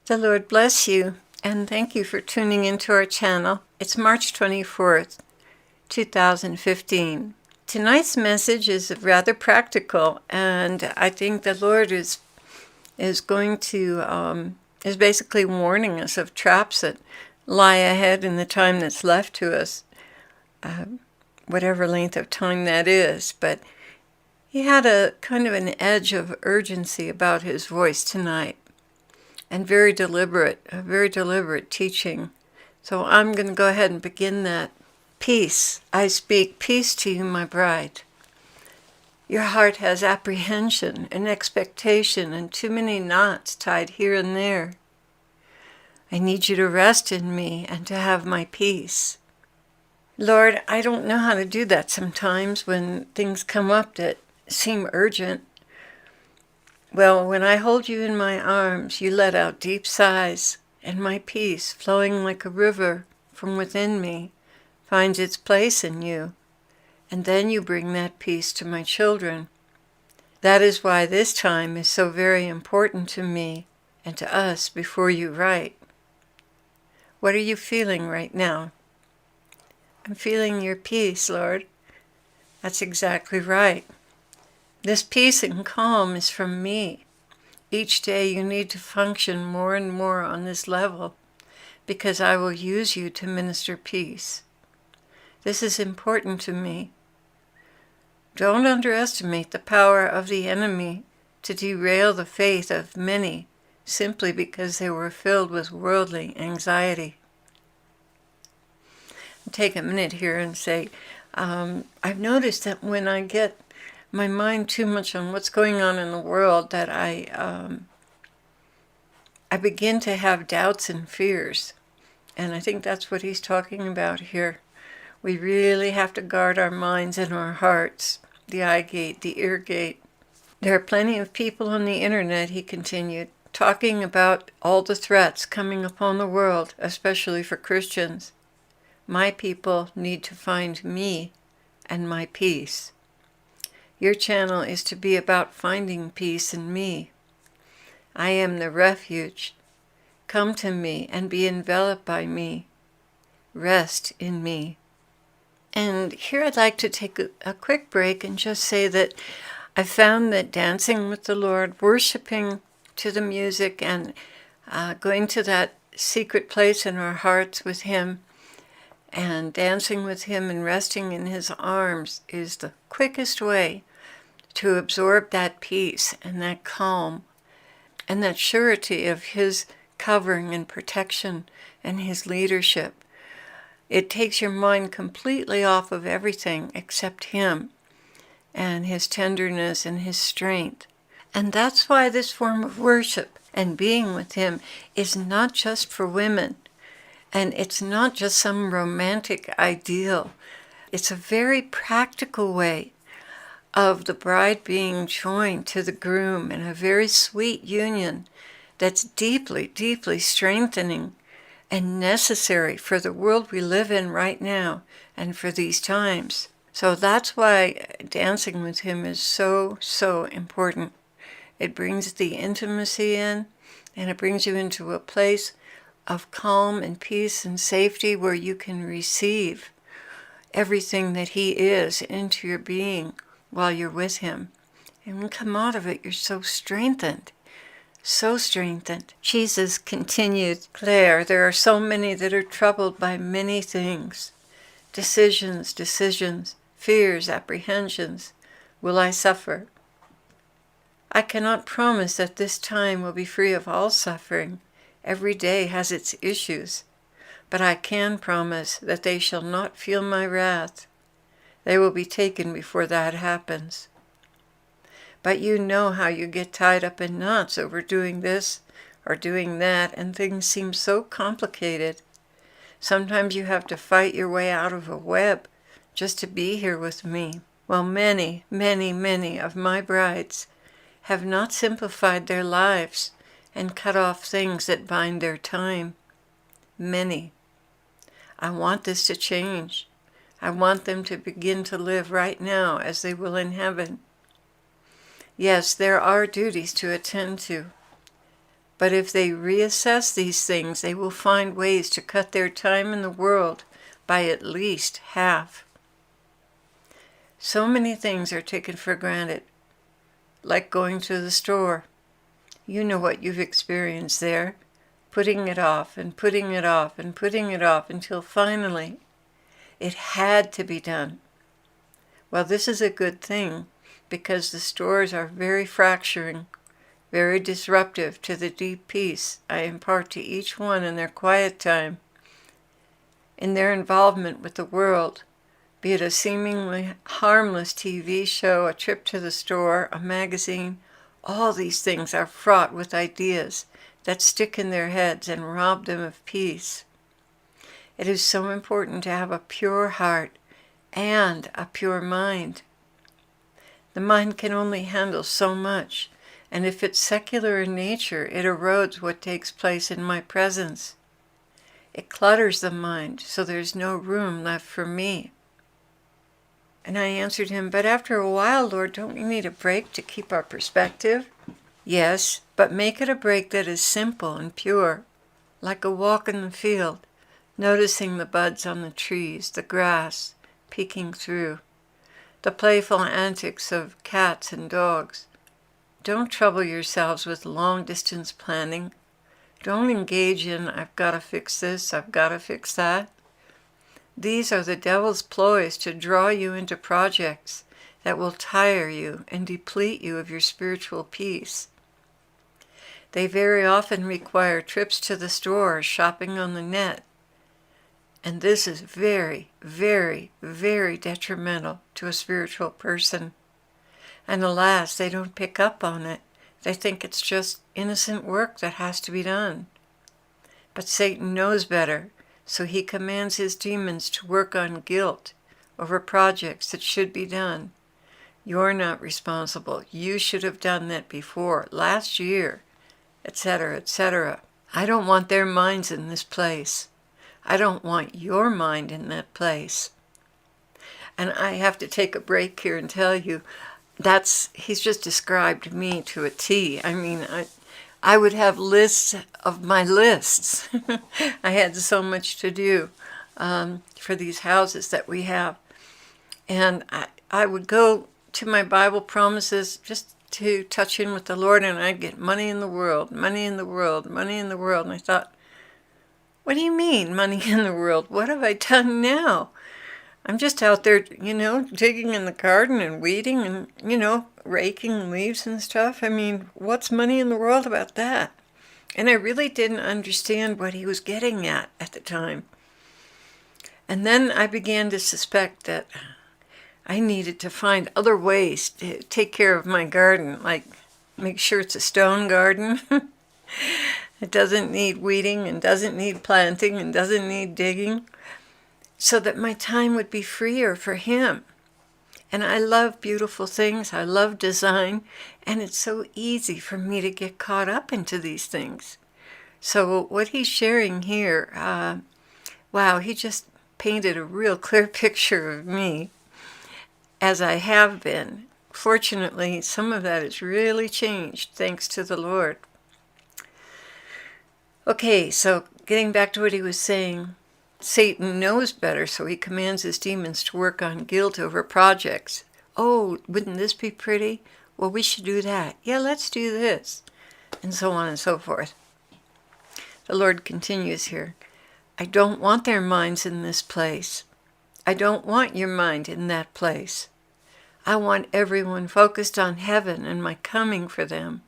The Lord bless you, and thank you for tuning into our channel. It's March 24th, 2015. Tonight's message is rather practical, and I think the Lord is basically warning us of traps that lie ahead in the time that's left to us, whatever length of time that is. But he had a kind of an edge of urgency about his voice tonight. And a very deliberate teaching. So I'm going to go ahead and begin that. Peace. I speak peace to you, my bride. Your heart has apprehension and expectation and too many knots tied here and there. I need you to rest in me and to have my peace. Lord, I don't know how to do that sometimes when things come up that seem urgent. Well, when I hold you in my arms, you let out deep sighs, and my peace, flowing like a river from within me, finds its place in you, and then you bring that peace to my children. That is why this time is so very important to me and to us before you write. What are you feeling right now? I'm feeling your peace, Lord. That's exactly right. This peace and calm is from me. Each day you need to function more and more on this level because I will use you to minister peace. This is important to me. Don't underestimate the power of the enemy to derail the faith of many simply because they were filled with worldly anxiety. I'll take a minute here and say, I've noticed that when I get my mind too much on what's going on in the world, that I begin to have doubts and fears. And I think that's what he's talking about here. We really have to guard our minds and our hearts, the eye gate, the ear gate. There are plenty of people on the internet, he continued, talking about all the threats coming upon the world, especially for Christians. My people need to find me and my peace. Your channel is to be about finding peace in me. I am the refuge. Come to me and be enveloped by me. Rest in me. And here I'd like to take a quick break and just say that I found that dancing with the Lord, worshiping to the music, and going to that secret place in our hearts with Him, and dancing with Him and resting in His arms is the quickest way to absorb that peace and that calm and that surety of His covering and protection and His leadership. It takes your mind completely off of everything except Him and His tenderness and His strength. And that's why this form of worship and being with Him is not just for women. And it's not just some romantic ideal. It's a very practical way of the bride being joined to the groom in a very sweet union that's deeply, deeply strengthening and necessary for the world we live in right now and for these times. So that's why dancing with Him is so, so important. It brings the intimacy in, and it brings you into a place of calm and peace and safety where you can receive everything that He is into your being while you're with Him. And when you come out of it, you're so strengthened. So strengthened. Jesus continued, Clare, there are so many that are troubled by many things. Decisions, fears, apprehensions. Will I suffer? I cannot promise that this time will be free of all suffering. Every day has its issues. But I can promise that they shall not feel my wrath. They will be taken before that happens. But you know how you get tied up in knots over doing this or doing that, and things seem so complicated. Sometimes you have to fight your way out of a web just to be here with me. Well, many, many, many of my brides have not simplified their lives and cut off things that bind their time. Many. I want this to change. I want them to begin to live right now as they will in heaven. Yes, there are duties to attend to, But if they reassess these things, they will find ways to cut their time in the world by at least half. So many things are taken for granted, like going to the store. You know what you've experienced there, putting it off and putting it off and putting it off until finally it had to be done. Well, this is a good thing because the stores are very fracturing, very disruptive to the deep peace I impart to each one in their quiet time, in their involvement with the world, be it a seemingly harmless TV show, a trip to the store, a magazine. All these things are fraught with ideas that stick in their heads and rob them of peace. It is so important to have a pure heart and a pure mind. The mind can only handle so much, and if it's secular in nature, it erodes what takes place in my presence. It clutters the mind, so there's no room left for me. And I answered him, but after a while, Lord, don't we need a break to keep our perspective? Yes, but make it a break that is simple and pure, like a walk in the field, noticing the buds on the trees, the grass peeking through, the playful antics of cats and dogs. Don't trouble yourselves with long-distance planning. Don't engage in, I've got to fix this, I've got to fix that. These are the devil's ploys to draw you into projects that will tire you and deplete you of your spiritual peace. They very often require trips to the store or shopping on the net. And this is very, very, very detrimental to a spiritual person. And alas, they don't pick up on it. They think it's just innocent work that has to be done. But Satan knows better, so he commands his demons to work on guilt over projects that should be done. You're not responsible. You should have done that before, last year, etc., etc. I don't want their minds in this place. I don't want your mind in that place. And I have to take a break here and tell you, he's just described me to a T. I mean, I would have lists of my lists. I had so much to do for these houses that we have. And I would go to my Bible promises just to touch in with the Lord, and I'd get money in the world, money in the world, money in the world. And I thought, what do you mean, money in the world? What have I done now? I'm just out there, digging in the garden and weeding and, raking leaves and stuff. I mean, what's money in the world about that? And I really didn't understand what he was getting at the time. And then I began to suspect that I needed to find other ways to take care of my garden, like make sure it's a stone garden. It doesn't need weeding and doesn't need planting and doesn't need digging, so that my time would be freer for him. And I love beautiful things. I love design. And it's so easy for me to get caught up into these things. So what he's sharing here, wow, he just painted a real clear picture of me as I have been. Fortunately, some of that has really changed, thanks to the Lord. Okay, so getting back to what he was saying, Satan knows better, so he commands his demons to work on guilt over projects. Oh, wouldn't this be pretty? Well, we should do that. Yeah, let's do this. And so on and so forth. The Lord continues here. I don't want their minds in this place. I don't want your mind in that place. I want everyone focused on heaven and my coming for them.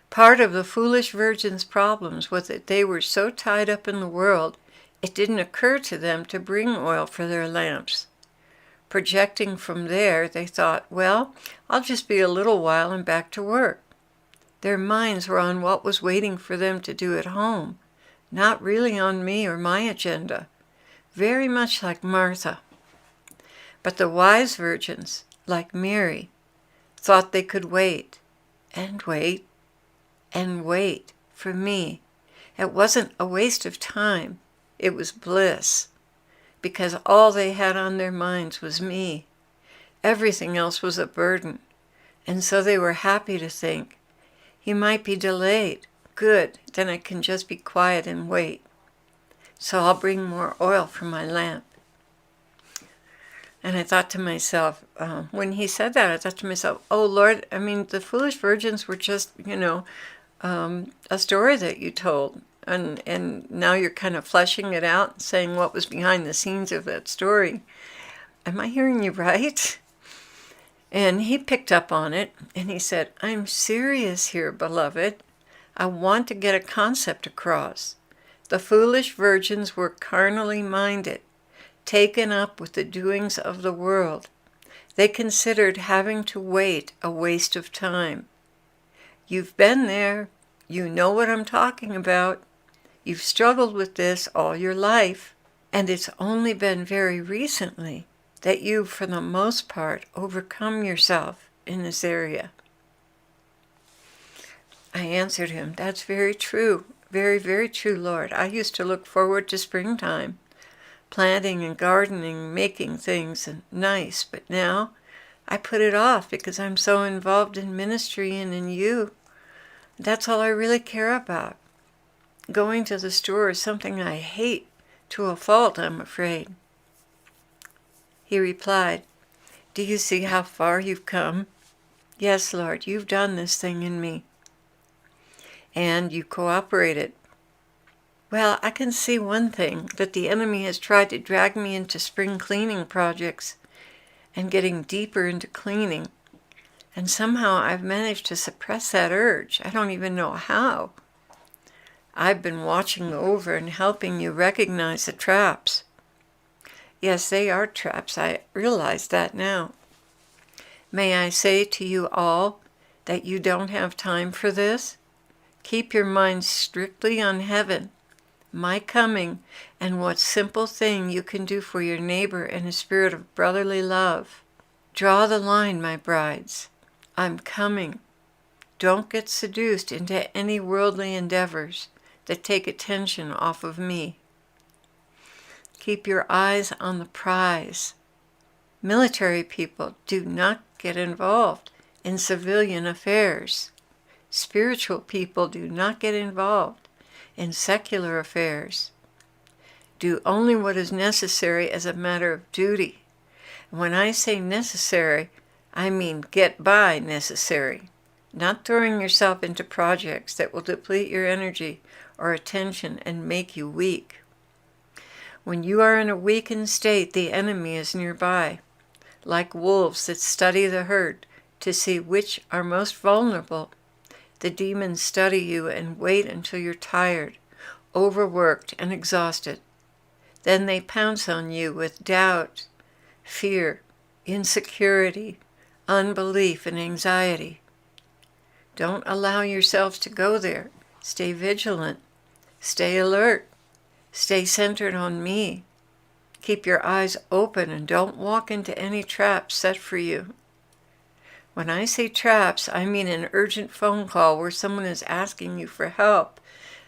Part of the foolish virgins' problems was that they were so tied up in the world, it didn't occur to them to bring oil for their lamps. Projecting from there, they thought, well, I'll just be a little while and back to work. Their minds were on what was waiting for them to do at home, not really on me or my agenda, very much like Martha. But the wise virgins, like Mary, thought they could wait and wait and wait for me. It wasn't a waste of time. It was bliss, because all they had on their minds was me. Everything else was a burden, and so they were happy to think, he might be delayed. Good, then I can just be quiet and wait. So I'll bring more oil for my lamp. And I thought to myself, when he said that, I thought to myself, oh Lord, I mean, the foolish virgins were just, a story that you told. And now you're kind of fleshing it out and saying what was behind the scenes of that story. Am I hearing you right? And he picked up on it and he said, I'm serious here, beloved. I want to get a concept across. The foolish virgins were carnally minded, taken up with the doings of the world. They considered having to wait a waste of time. You've been there. You know what I'm talking about. You've struggled with this all your life, and it's only been very recently that you've, for the most part, overcome yourself in this area. I answered him, that's very true. Very, very true, Lord. I used to look forward to springtime, planting and gardening, making things nice, but now I put it off because I'm so involved in ministry and in you. That's all I really care about. Going to the store is something I hate to a fault, I'm afraid. He replied, do you see how far you've come? Yes, Lord, you've done this thing in me. And you cooperated. Well, I can see one thing, that the enemy has tried to drag me into spring cleaning projects and getting deeper into cleaning. And somehow I've managed to suppress that urge. I don't even know how. I've been watching over and helping you recognize the traps. Yes, they are traps. I realize that now. May I say to you all that you don't have time for this? Keep your mind strictly on heaven, my coming, and what simple thing you can do for your neighbor in a spirit of brotherly love. Draw the line, my brides. I'm coming. Don't get seduced into any worldly endeavors that take attention off of me. Keep your eyes on the prize. Military people do not get involved in civilian affairs. Spiritual people do not get involved in secular affairs. Do only what is necessary as a matter of duty. When I say necessary, I mean get by necessary, not throwing yourself into projects that will deplete your energy or attention and make you weak. When you are in a weakened state, the enemy is nearby, like wolves that study the herd to see which are most vulnerable. The demons study you and wait until you're tired, overworked, and exhausted. Then they pounce on you with doubt, fear, insecurity, unbelief, and anxiety. Don't allow yourselves to go there. Stay vigilant. Stay alert. Stay centered on me. Keep your eyes open and don't walk into any traps set for you. When I say traps, I mean an urgent phone call where someone is asking you for help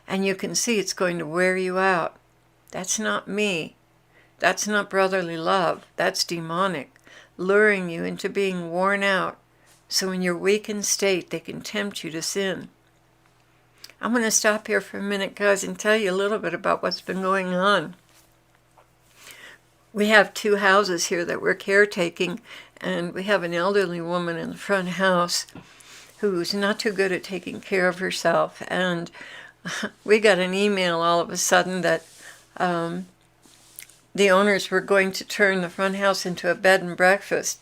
and you can see it's going to wear you out. That's not me. That's not brotherly love. That's demonic, luring you into being worn out so in your weakened state they can tempt you to sin. I'm going to stop here for a minute, guys, and tell you a little bit about what's been going on. We have 2 houses here that we're caretaking, and we have an elderly woman in the front house who's not too good at taking care of herself. And we got an email all of a sudden that the owners were going to turn the front house into a bed and breakfast.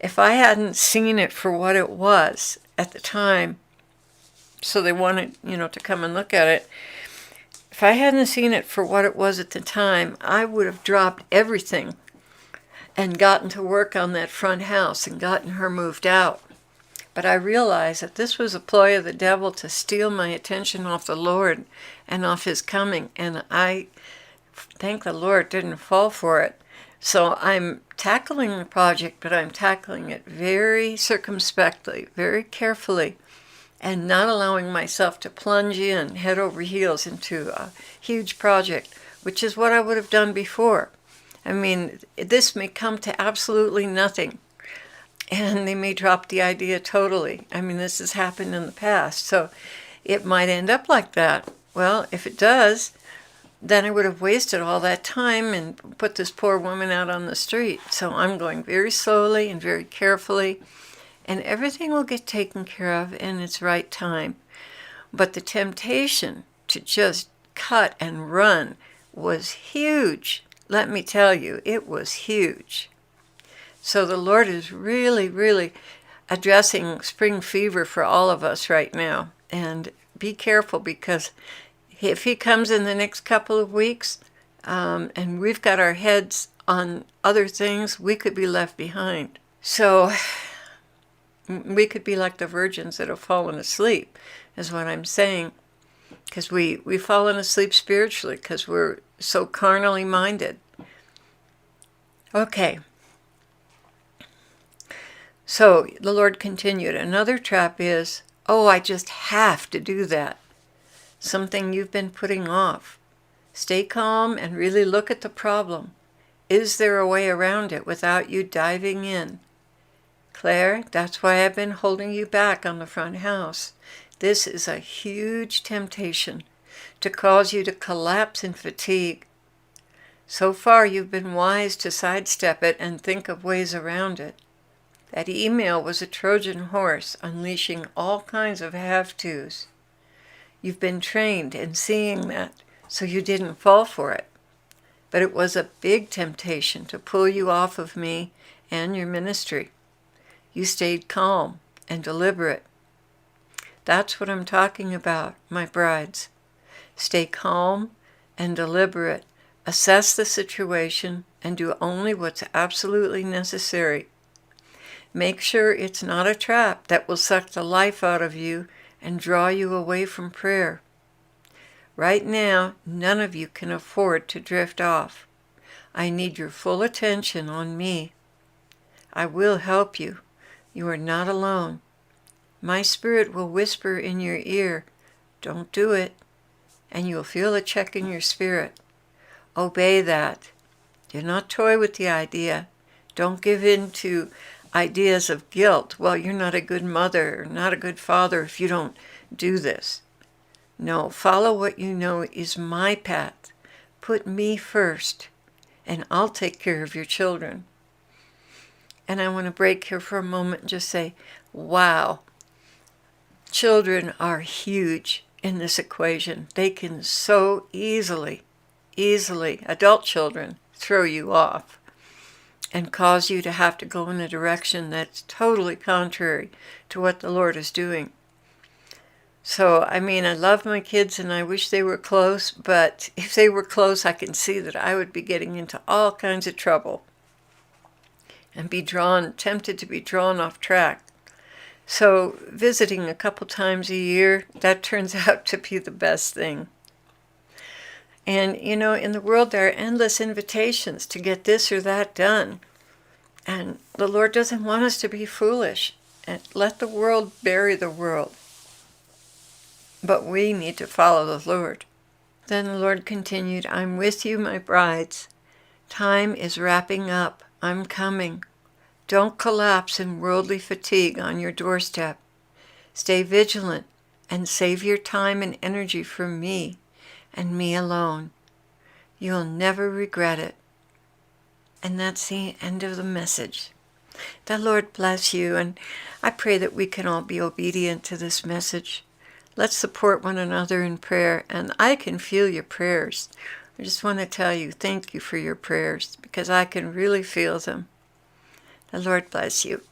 If I hadn't seen it for what it was at the time, so they wanted, to come and look at it. If I hadn't seen it for what it was at the time, I would have dropped everything and gotten to work on that front house and gotten her moved out. But I realized that this was a ploy of the devil to steal my attention off the Lord and off his coming. And I, thank the Lord, didn't fall for it. So I'm tackling the project, but I'm tackling it very circumspectly, very carefully, and not allowing myself to plunge in head over heels into a huge project, which is what I would have done before. I mean, this may come to absolutely nothing, and they may drop the idea totally. I mean, this has happened in the past. So it might end up like that. Well, if it does, then I would have wasted all that time and put this poor woman out on the street. So I'm going very slowly and very carefully, and everything will get taken care of in its right time. But the temptation to just cut and run was huge. Let me tell you, it was huge. So the Lord is really, really addressing spring fever for all of us right now. And be careful, because if he comes in the next couple of weeks and we've got our heads on other things, we could be left behind. So we could be like the virgins that have fallen asleep, is what I'm saying. Because we've fallen asleep spiritually because we're so carnally minded. Okay. So the Lord continued. Another trap is, oh, I just have to do that. Something you've been putting off. Stay calm and really look at the problem. Is there a way around it without you diving in? Claire, that's why I've been holding you back on the front house. This is a huge temptation to cause you to collapse in fatigue. So far, you've been wise to sidestep it and think of ways around it. That email was a Trojan horse unleashing all kinds of have-tos. You've been trained in seeing that, so you didn't fall for it. But it was a big temptation to pull you off of me and your ministry. You stayed calm and deliberate. That's what I'm talking about, my brides. Stay calm and deliberate. Assess the situation and do only what's absolutely necessary. Make sure it's not a trap that will suck the life out of you and draw you away from prayer. Right now, none of you can afford to drift off. I need your full attention on me. I will help you. You are not alone. My spirit will whisper in your ear, don't do it, and you'll feel a check in your spirit. Obey that. Do not toy with the idea. Don't give in to ideas of guilt. Well, you're not a good mother or not a good father if you don't do this. No, follow what you know is my path. Put me first, and I'll take care of your children. And I want to break here for a moment and just say, wow, children are huge in this equation. They can so easily, adult children, throw you off and cause you to have to go in a direction that's totally contrary to what the Lord is doing. So, I mean, I love my kids and I wish they were close, but if they were close, I can see that I would be getting into all kinds of trouble and be tempted to be drawn off track. So, visiting a couple times a year, that turns out to be the best thing. And, you know, in the world there are endless invitations to get this or that done. And the Lord doesn't want us to be foolish and let the world bury the world. But we need to follow the Lord. Then the Lord continued, I'm with you, my brides. Time is wrapping up. I'm coming. Don't collapse in worldly fatigue on your doorstep. Stay vigilant and save your time and energy for me and me alone. You'll never regret it. And that's the end of the message. The Lord bless you, and I pray that we can all be obedient to this message. Let's support one another in prayer, and I can feel your prayers. I just want to tell you, thank you for your prayers, because I can really feel them. The Lord bless you.